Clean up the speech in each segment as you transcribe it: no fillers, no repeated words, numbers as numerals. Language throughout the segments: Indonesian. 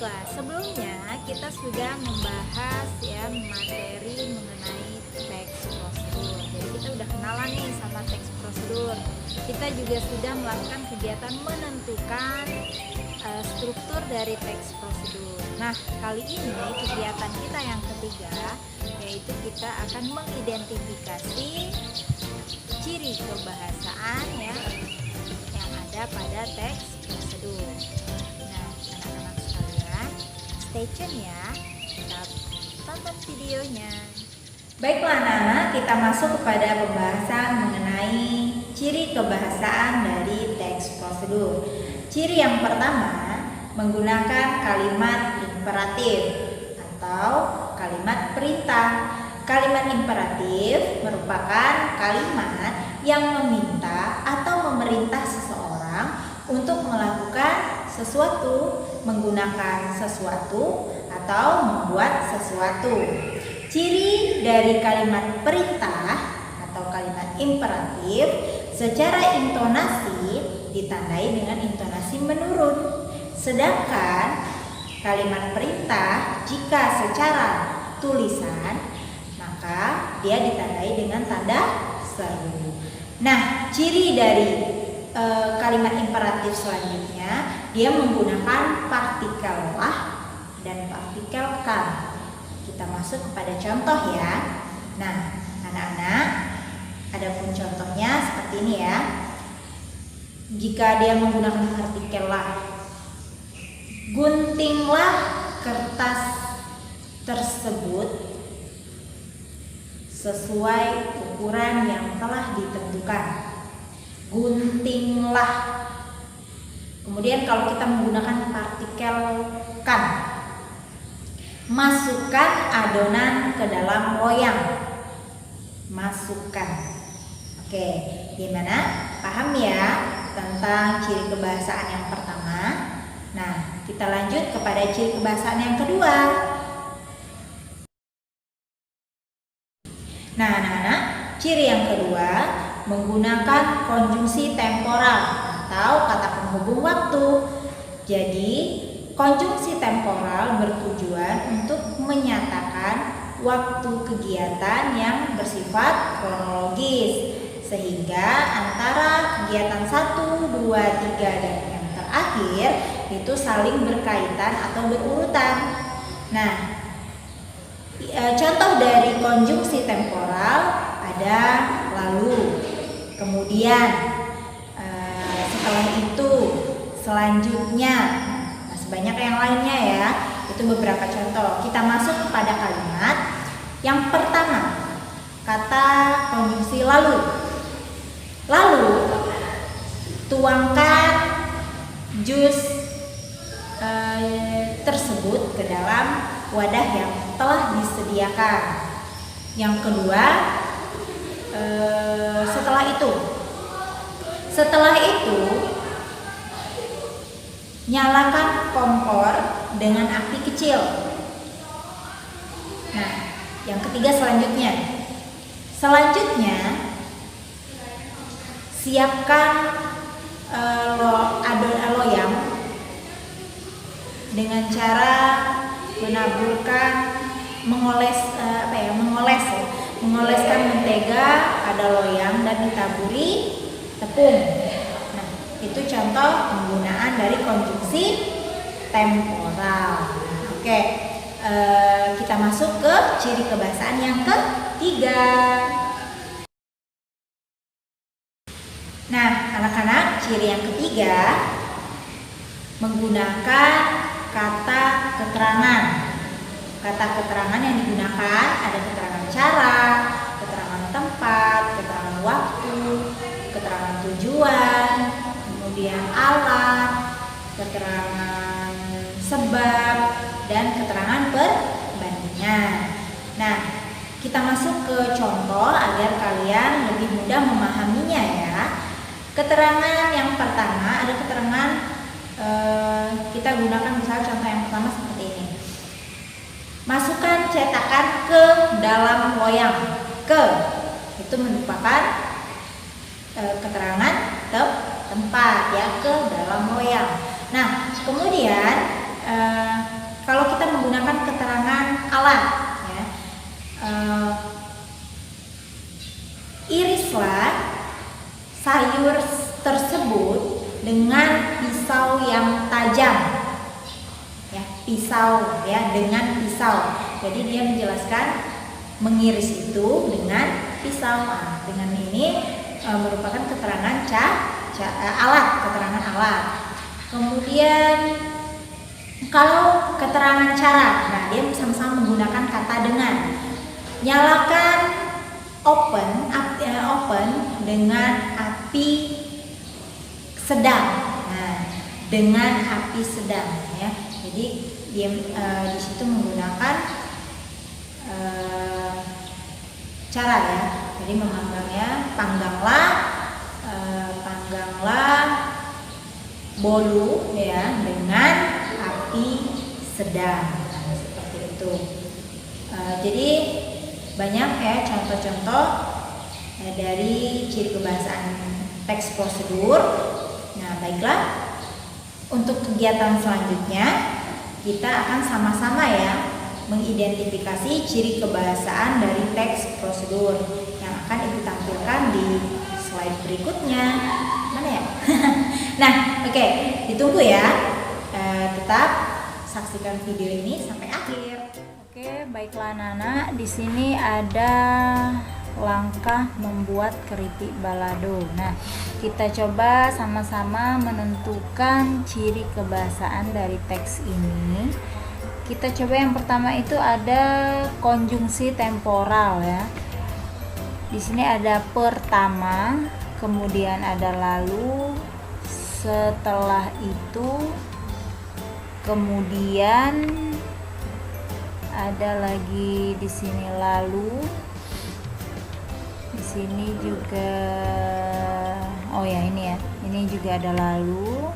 Baiklah, sebelumnya kita sudah membahas ya materi mengenai teks prosedur. Jadi kita udah kenalan nih sama teks prosedur. Kita juga sudah melakukan kegiatan menentukan struktur dari teks prosedur. Nah, kali ini kegiatan kita yang ketiga, yaitu kita akan mengidentifikasi ciri kebahasaan ya yang ada pada teks prosedur. Nah, anak-anak sekalian, stay tune ya. Kita tonton videonya. Baiklah anak-anak, kita masuk kepada pembahasan mengenai ciri kebahasaan dari teks prosedur. Ciri yang pertama, menggunakan kalimat imperatif atau kalimat perintah. Kalimat imperatif merupakan kalimat yang meminta atau memerintah seseorang untuk melakukan sesuatu, menggunakan sesuatu, atau membuat sesuatu. Ciri dari kalimat perintah atau kalimat imperatif secara intonasi ditandai dengan intonasi menurun. Sedangkan kalimat perintah jika secara tulisan maka dia ditandai dengan tanda seru. Nah, ciri dari kalimat imperatif selanjutnya, dia menggunakan partikel lah dan partikel kan. Kita masuk kepada contoh ya. Nah, anak-anak, ada pun contohnya seperti ini ya. Jika dia menggunakan partikel lah, guntinglah kertas tersebut sesuai ukuran yang telah ditentukan. Guntinglah. Kemudian kalau kita menggunakan partikel kan, masukkan adonan ke dalam loyang. Masukkan. Oke, gimana? Paham ya tentang ciri kebahasaan yang pertama? Nah, kita lanjut kepada ciri kebahasaan yang kedua. Nah, anak-anak, ciri yang kedua menggunakan konjungsi temporal atau kata penghubung waktu. Jadi, konjungsi temporal bertujuan untuk menyatakan waktu kegiatan yang bersifat kronologis, sehingga antara kegiatan 1, 2, 3 dan yang terakhir itu saling berkaitan atau berurutan. Nah, contoh dari konjungsi temporal ada lalu, kemudian setelah itu, selanjutnya, masih banyak yang lainnya ya. Itu beberapa contoh. Kita masuk kepada kalimat yang pertama, kata konjungsi lalu. Lalu, tuangkan jus tersebut ke dalam wadah yang telah disediakan. Yang kedua, setelah itu nyalakan kompor dengan api kecil. Nah, yang ketiga selanjutnya siapkan adonan loyang dengan cara mengoleskan mentega pada loyang dan ditaburi tepung. Nah, itu contoh penggunaan dari konjungsi temporal. Oke, kita masuk ke ciri kebahasaan yang ketiga. Nah, anak-anak, ciri yang ketiga menggunakan kata keterangan. Kata keterangan yang digunakan ada keterangan cara, keterangan tempat, keterangan waktu, keterangan tujuan, kemudian alat, keterangan sebab, dan keterangan perbandingan. Nah, kita masuk ke contoh agar kalian lebih mudah memahaminya ya. Keterangan yang pertama ada keterangan kita gunakan misalnya contoh yang pertama seperti ini. Masukkan cetakan ke dalam loyang. Ke itu merupakan keterangan tempat ya, ke dalam loyang. Nah, kemudian kalau kita menggunakan keterangan alat, ya, irislah sayur tersebut dengan pisau yang tajam, ya, pisau, ya, dengan pisau. Jadi dia menjelaskan mengiris itu dengan pisau. Nah, dengan ini merupakan keterangan alat, keterangan alat. Kemudian kalau keterangan cara, nah dia sama-sama menggunakan kata dengan. Nyalakan open dengan api sedang. Nah, dengan api sedang, ya. Jadi dia di situ menggunakan cara, ya. Jadi memanggilnya pangganglah bolu, ya, dengan api sedang. Nah, seperti itu. Jadi banyak, ya, contoh-contoh dari ciri kebahasaan teks prosedur. Nah, baiklah, untuk kegiatan selanjutnya kita akan sama-sama, ya, mengidentifikasi ciri kebahasaan dari teks prosedur yang akan Ibu tampilkan di slide berikutnya. Mana, ya? Nah, oke, ditunggu, ya. Tetap saksikan video ini sampai akhir. Oke, baiklah anak-anak, di sini ada langkah membuat keripik balado. Nah, kita coba sama-sama menentukan ciri kebahasaan dari teks ini. Kita coba yang pertama itu ada konjungsi temporal, ya. Di sini ada pertama, kemudian ada lalu, setelah itu, kemudian ada lagi di sini lalu. Di sini juga, oh ya, ini, ya, ini juga ada lalu.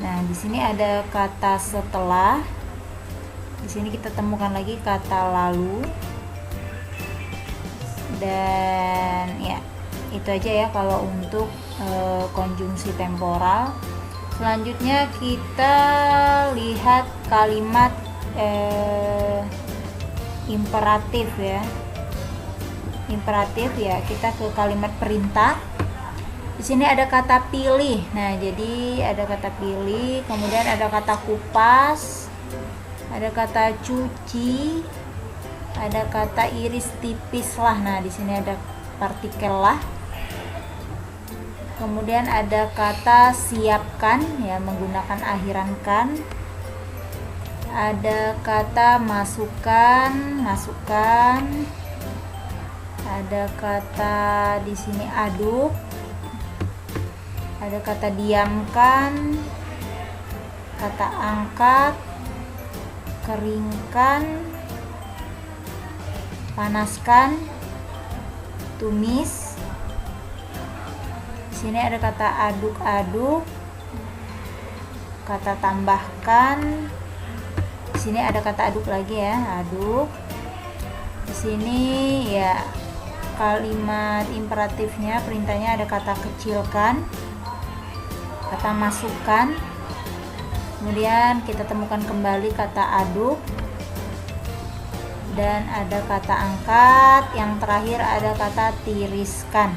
Nah, di sini ada kata setelah. Di sini kita temukan lagi kata lalu. Dan ya, itu aja, ya, kalau untuk konjungsi temporal. Selanjutnya kita lihat kalimat imperatif, ya. Imperatif, ya, kita ke kalimat perintah. Di sini ada kata pilih. Nah, jadi ada kata pilih, kemudian ada kata kupas, ada kata cuci, ada kata iris tipis lah. Nah, di sini ada partikel lah. Kemudian ada kata siapkan, ya, menggunakan akhiran kan. Ada kata masukkan. Ada kata di sini aduk. Ada kata diamkan, kata angkat, keringkan, panaskan, tumis. Di sini ada kata aduk-aduk, kata tambahkan. Di sini ada kata aduk lagi, ya, aduk. Di sini, ya, kalimat imperatifnya, perintahnya ada kata kecilkan, kata masukkan. Kemudian kita temukan kembali kata aduk, dan ada kata angkat. Yang terakhir ada kata tiriskan.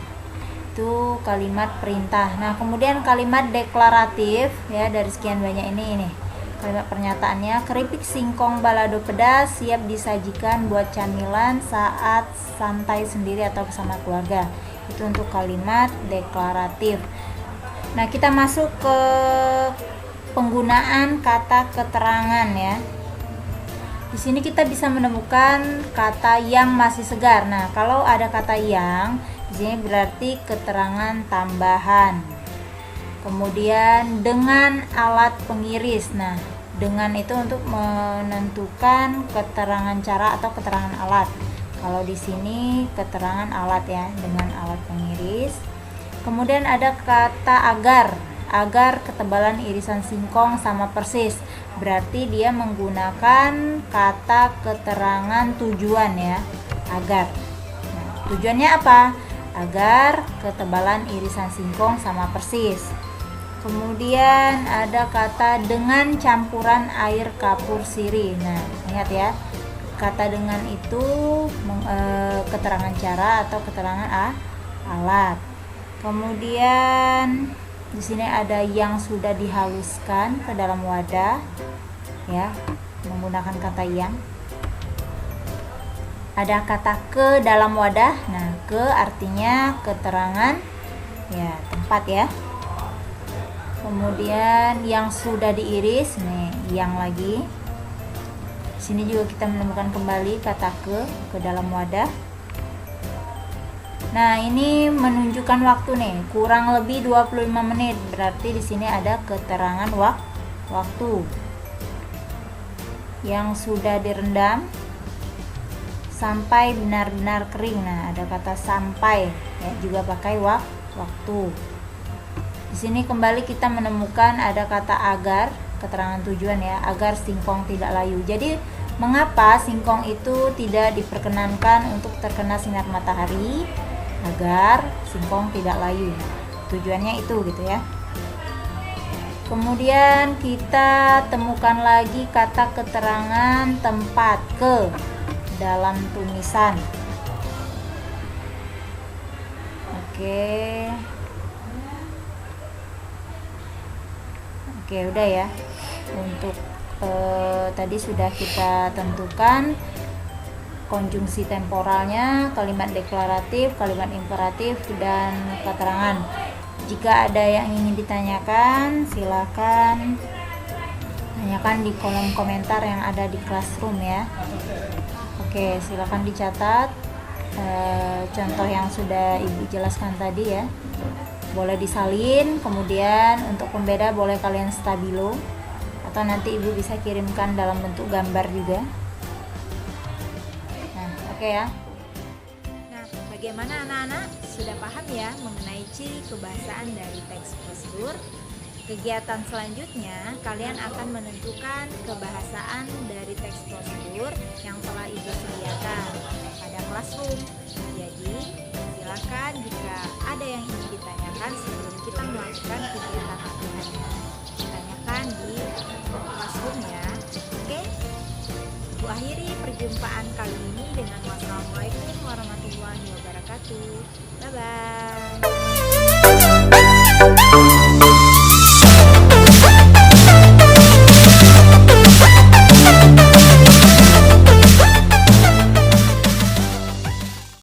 Itu kalimat perintah. Nah, kemudian kalimat deklaratif, ya, dari sekian banyak ini kalimat pernyataannya, keripik singkong balado pedas siap disajikan buat camilan saat santai sendiri atau bersama keluarga. Itu untuk kalimat deklaratif. Nah, kita masuk ke penggunaan kata keterangan, ya. Di sini kita bisa menemukan kata yang masih segar. Nah, kalau ada kata yang, di sini berarti keterangan tambahan. Kemudian dengan alat pengiris. Nah, dengan itu untuk menentukan keterangan cara atau keterangan alat. Kalau di sini keterangan alat, ya, dengan alat pengiris. Kemudian ada kata agar. Agar ketebalan irisan singkong sama persis. Berarti dia menggunakan kata keterangan tujuan, ya. Agar. Nah, tujuannya apa? Agar ketebalan irisan singkong sama persis. Kemudian ada kata dengan campuran air kapur sirih. Nah, ingat ya, kata dengan itu keterangan cara atau keterangan alat. Kemudian di sini ada yang sudah dihaluskan ke dalam wadah, ya, menggunakan kata yang. Ada kata ke dalam wadah. Nah, ke artinya keterangan, ya, tempat ya. Kemudian yang sudah diiris, nih, yang lagi. Sini juga kita menemukan kembali kata ke dalam wadah. Nah, ini menunjukkan waktu nih, kurang lebih 25 menit. Berarti di sini ada keterangan waktu. Yang sudah direndam sampai benar-benar kering. Nah, ada kata sampai, ya, juga pakai waktu. Di sini kembali kita menemukan ada kata agar, keterangan tujuan ya, agar singkong tidak layu. Jadi mengapa singkong itu tidak diperkenankan untuk terkena sinar matahari? Agar singkong tidak layu. Tujuannya itu gitu ya. Kemudian kita temukan lagi kata keterangan tempat ke dalam tulisan. Oke, udah ya. Untuk tadi sudah kita tentukan konjungsi temporalnya, kalimat deklaratif, kalimat imperatif, dan keterangan. Jika ada yang ingin ditanyakan, silakan tanyakan di kolom komentar yang ada di Classroom ya. Oke, silakan dicatat contoh yang sudah Ibu jelaskan tadi ya. Boleh disalin, kemudian untuk pembeda boleh kalian stabilo, atau nanti Ibu bisa kirimkan dalam bentuk gambar juga. Nah, oke ya. Nah, bagaimana anak-anak? Sudah paham ya mengenai ciri kebahasaan dari teks prosedur? Kegiatan selanjutnya, kalian akan menentukan kebahasaan dari teks prosedur yang telah Ibu sediakan pada Classroom. Jadi, silakan jika ada yang ingin ditanyakan sebelum kita melakukan kegiatan latihannya, tanyakan di Classroom ya. Oke? Ibu akhiri perjumpaan kali ini dengan wassalamualaikum warahmatullahi wabarakatuh. Bye-bye.